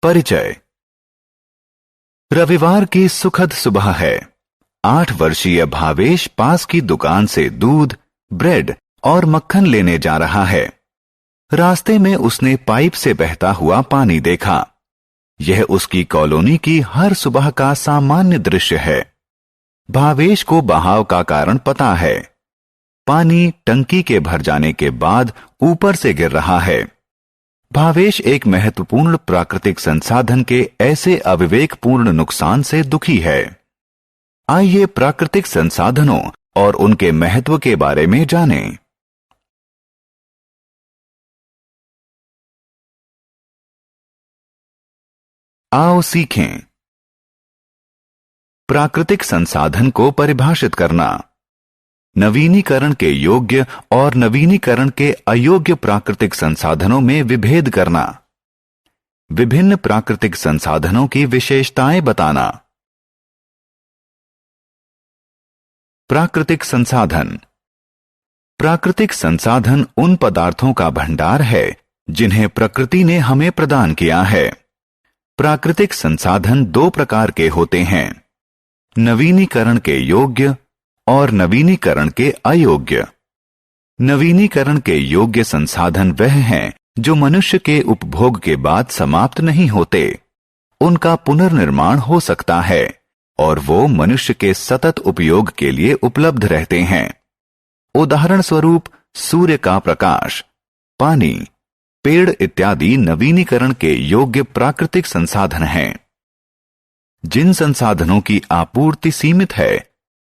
परिचय। रविवार की सुखद सुबह है। 8 वर्षीय भावेश पास की दुकान से दूध, ब्रेड और मक्खन लेने जा रहा है। रास्ते में उसने पाइप से बहता हुआ पानी देखा। यह उसकी कॉलोनी की हर सुबह का सामान्य दृश्य है। भावेश को बहाव का कारण पता है। पानी टंकी के भर जाने के बाद ऊपर से गिर रहा है। भावेश एक महत्वपूर्ण प्राकृतिक संसाधन के ऐसे अविवेकपूर्ण नुकसान से दुखी है। आइए प्राकृतिक संसाधनों और उनके महत्व के बारे में जानें। आओ सीखें। प्राकृतिक संसाधन को परिभाषित करना, नवीनीकरण के योग्य और नवीनीकरण के अयोग्य प्राकृतिक संसाधनों में विभेद करना, विभिन्न प्राकृतिक संसाधनों की विशेषताएं बताना। प्राकृतिक संसाधन। प्राकृतिक संसाधन उन पदार्थों का भंडार है जिन्हें प्रकृति ने हमें प्रदान किया है। प्राकृतिक संसाधन 2 प्रकार के होते हैं, नवीनीकरण के योग्य और नवीनीकरण के अयोग्य। नवीनीकरण के योग्य संसाधन वह हैं जो मनुष्य के उपभोग के बाद समाप्त नहीं होते। उनका पुनर्निर्माण हो सकता है और वो मनुष्य के सतत उपयोग के लिए उपलब्ध रहते हैं। उदाहरण स्वरूप सूर्य का प्रकाश, पानी, पेड़ इत्यादि नवीनीकरण के योग्य प्राकृतिक संसाधन हैं। जिन संसाधनों की आपूर्ति सीमित है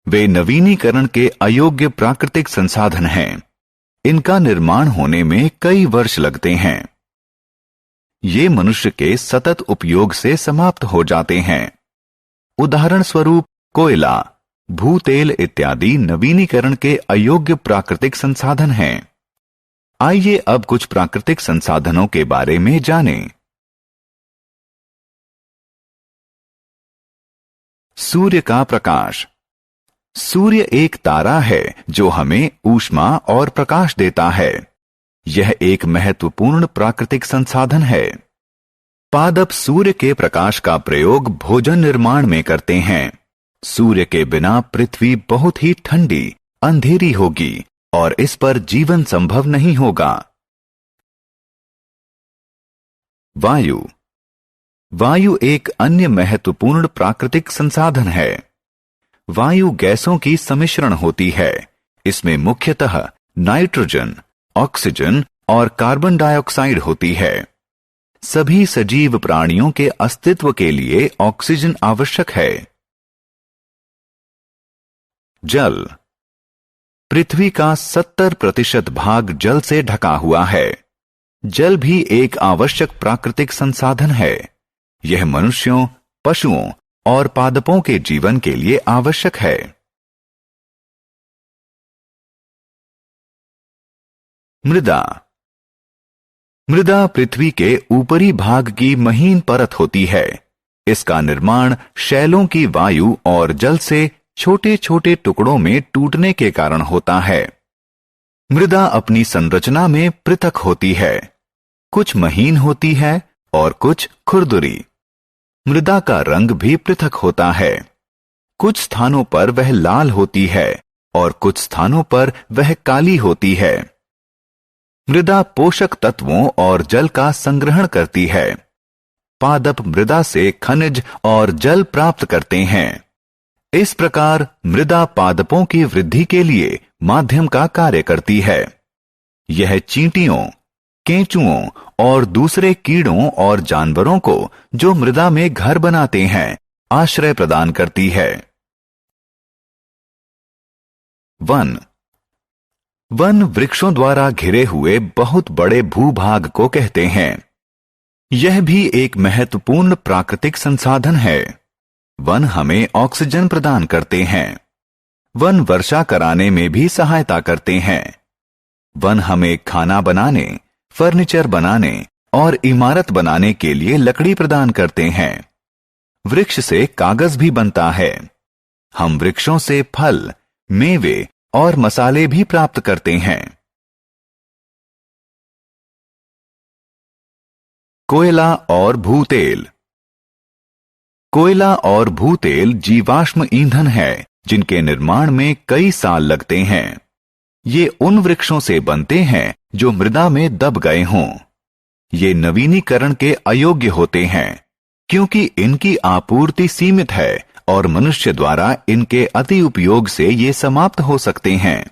वे नवीनीकरण के अयोग्य प्राकृतिक संसाधन हैं। इनका निर्माण होने में कई वर्ष लगते हैं। ये मनुष्य के सतत उपयोग से समाप्त हो जाते हैं। उदाहरण स्वरूप कोयला, भूतेल इत्यादि नवीनीकरण के अयोग्य प्राकृतिक संसाधन हैं। आइए अब कुछ प्राकृतिक संसाधनों के बारे में जानें। सूर्य का प्रकाश। सूर्य एक तारा है जो हमें ऊष्मा और प्रकाश देता है। यह एक महत्वपूर्ण प्राकृतिक संसाधन है। पादप सूर्य के प्रकाश का प्रयोग भोजन निर्माण में करते हैं। सूर्य के बिना पृथ्वी बहुत ही ठंडी, अंधेरी होगी और इस पर जीवन संभव नहीं होगा। वायु। वायु एक अन्य महत्वपूर्ण प्राकृतिक संसाधन है। वायु गैसों की सम्मिश्रण होती है। इसमें मुख्यतः नाइट्रोजन, ऑक्सीजन और कार्बन डाइऑक्साइड होती है। सभी सजीव प्राणियों के अस्तित्व के लिए ऑक्सीजन आवश्यक है। जल। पृथ्वी का 70% भाग जल से ढका हुआ है। जल भी एक आवश्यक प्राकृतिक संसाधन है। यह मनुष्यों, पशुओं और पादपों के जीवन के लिए आवश्यक है। मृदा। मृदा पृथ्वी के ऊपरी भाग की महीन परत होती है। इसका निर्माण शैलों की वायु और जल से छोटे छोटे टुकड़ों में टूटने के कारण होता है। मृदा अपनी संरचना में पृथक होती है। कुछ महीन होती है और कुछ खुरदुरी। मृदा का रंग भी पृथक होता है। कुछ स्थानों पर वह लाल होती है और कुछ स्थानों पर वह काली होती है। मृदा पोषक तत्वों और जल का संग्रहण करती है। पादप मृदा से खनिज और जल प्राप्त करते हैं। इस प्रकार मृदा पादपों की वृद्धि के लिए माध्यम का कार्य करती है। यह चींटियों, केंचुओं और दूसरे कीड़ों और जानवरों को जो मृदा में घर बनाते हैं आश्रय प्रदान करती है। वन। वन वृक्षों द्वारा घिरे हुए बहुत बड़े भूभाग को कहते हैं। यह भी एक महत्वपूर्ण प्राकृतिक संसाधन है। वन हमें ऑक्सीजन प्रदान करते हैं। वन वर्षा कराने में भी सहायता करते हैं। वन हमें खाना बनाने, फर्नीचर बनाने और इमारत बनाने के लिए लकड़ी प्रदान करते हैं। वृक्ष से कागज भी बनता है। हम वृक्षों से फल, मेवे और मसाले भी प्राप्त करते हैं। कोयला और भूतेल। कोयला और भूतेल जीवाश्म ईंधन है जिनके निर्माण में कई साल लगते हैं। ये उन वृक्षों से बनते हैं जो मृदा में दब गए हों। ये नवीनीकरण के अयोग्य होते हैं क्योंकि इनकी आपूर्ति सीमित है और मनुष्य द्वारा इनके अति उपयोग से ये समाप्त हो सकते हैं।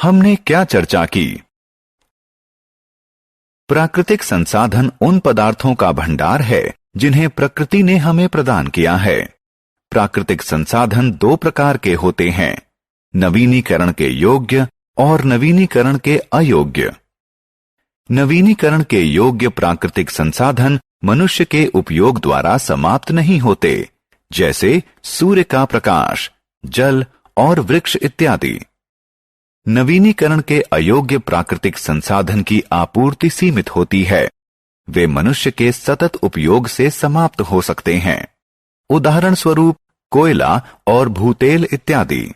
हमने क्या चर्चा की? प्राकृतिक संसाधन उन पदार्थों का भंडार है जिन्हें प्रकृति ने हमें प्रदान किया है। प्राकृतिक संसाधन दो प्रकार के होते हैं, नवीनीकरण के योग्य और नवीनीकरण के अयोग्य। नवीनीकरण के योग्य प्राकृतिक संसाधन मनुष्य के उपयोग द्वारा समाप्त नहीं होते, जैसे सूर्य का प्रकाश, जल और वृक्ष इत्यादि। नवीनीकरण के अयोग्य प्राकृतिक संसाधन की आपूर्ति सीमित होती है। वे मनुष्य के सतत उपयोग से समाप्त हो सकते हैं। उदाहरण स्वरूप कोयला और भूतेल इत्यादि।